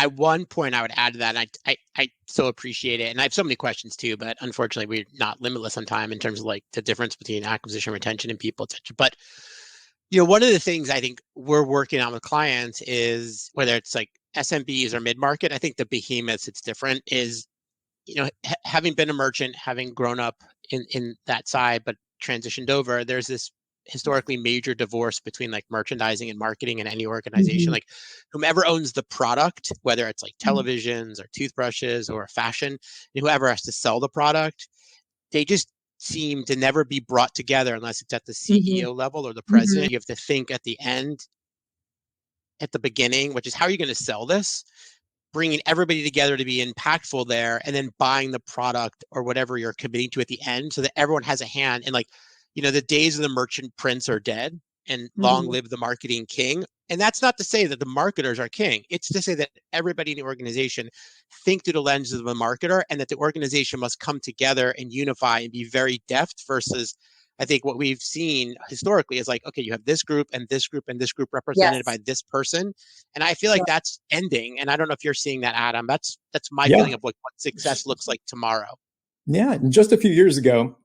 my one point I would add to that, and I so appreciate it, and I have so many questions too, but unfortunately we're not limitless on time in terms of like the difference between acquisition, retention, and people attention. But one of the things I think we're working on with clients is whether it's like SMBs or mid market. I think the behemoths, it's different. Is having been a merchant, having grown up in that side, but transitioned over, there's this historically major divorce between like merchandising and marketing in any organization. Mhm. Like whomever owns the product, whether it's like Mhm. televisions or toothbrushes or fashion, and whoever has to sell the product, they just seem to never be brought together unless it's at the Mhm. CEO level or the Mhm. president. You have to think at the end, at the beginning, which is how are you going to sell this? Bringing everybody together to be impactful there, and then buying the product or whatever you're committing to at the end, so that everyone has a hand. And like, the days of the merchant prince are dead, and long Mhm. live the marketing king. And that's not to say that the marketers are king. It's to say that everybody in the organization think through the lens of the marketer, and that the organization must come together and unify and be very deft versus I think what we've seen historically is like, okay, you have this group and this group and this group represented by Yes. this person, and I feel like Yeah. that's ending. And I don't know if you're seeing that, Adam. That's my feeling Yeah. of like what success looks like tomorrow. Yeah. And just a few years ago,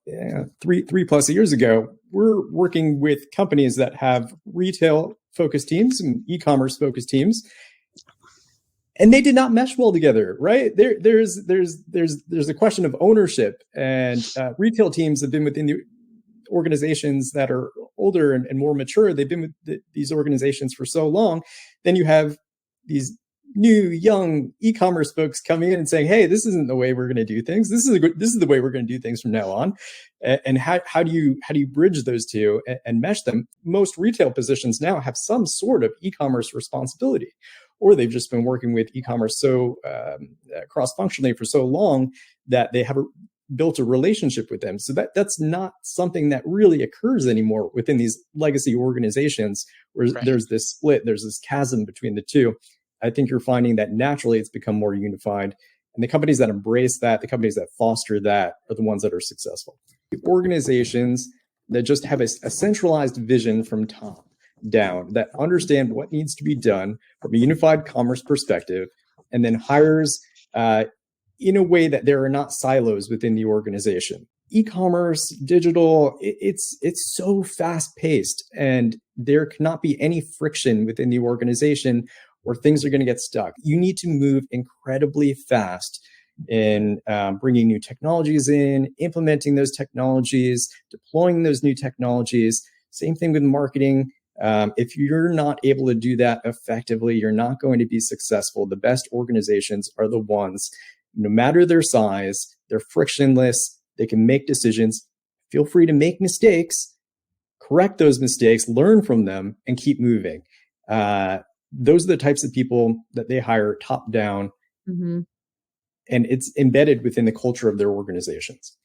three plus years ago, we're working with companies that have retail focused teams and e-commerce focused teams, and they did not mesh well together, right? There's a question of ownership, and retail teams have been within the organizations that are older and more mature. They've been with these organizations for so long. Then you have these new young e-commerce folks coming in and saying, "Hey, this isn't the way we're going to do things. This is the way we're going to do things from now on." And how do you bridge those two and mesh them? Most retail positions now have some sort of e-commerce responsibility, or they've just been working with e-commerce so cross-functionally for so long that they have built a relationship with them. So that's not something that really occurs anymore within these legacy organizations, where Right. there's this split, there's this chasm between the two. I think you're finding that naturally it's become more unified. And the companies that embrace that, the companies that foster that, are the ones that are successful. The organizations that just have a centralized vision from top down, that understand what needs to be done from a unified commerce perspective, and then hires in a way that there are not silos within the organization. E-commerce, digital, it's so fast paced, and there cannot be any friction within the organization or things are going to get stuck. You need to move incredibly fast in bringing new technologies in, implementing those technologies, deploying those new technologies. Same thing with marketing. If you're not able to do that effectively, you're not going to be successful. The best organizations are the ones, no matter their size, they're frictionless. They can make decisions. Feel free to make mistakes, correct those mistakes, learn from them, and keep moving. Those are the types of people that they hire top down, Mhm. and it's embedded within the culture of their organizations.